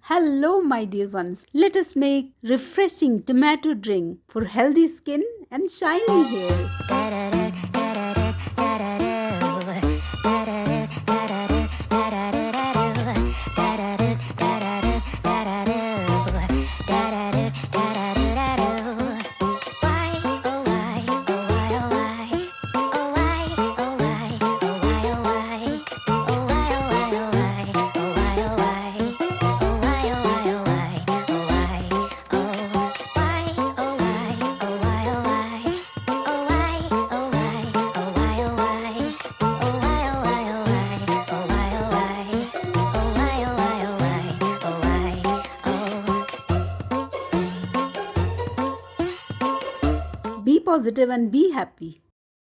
Hello, my dear ones. Let us make refreshing tomato drink for healthy skin and shiny hair. Be positive and be happy.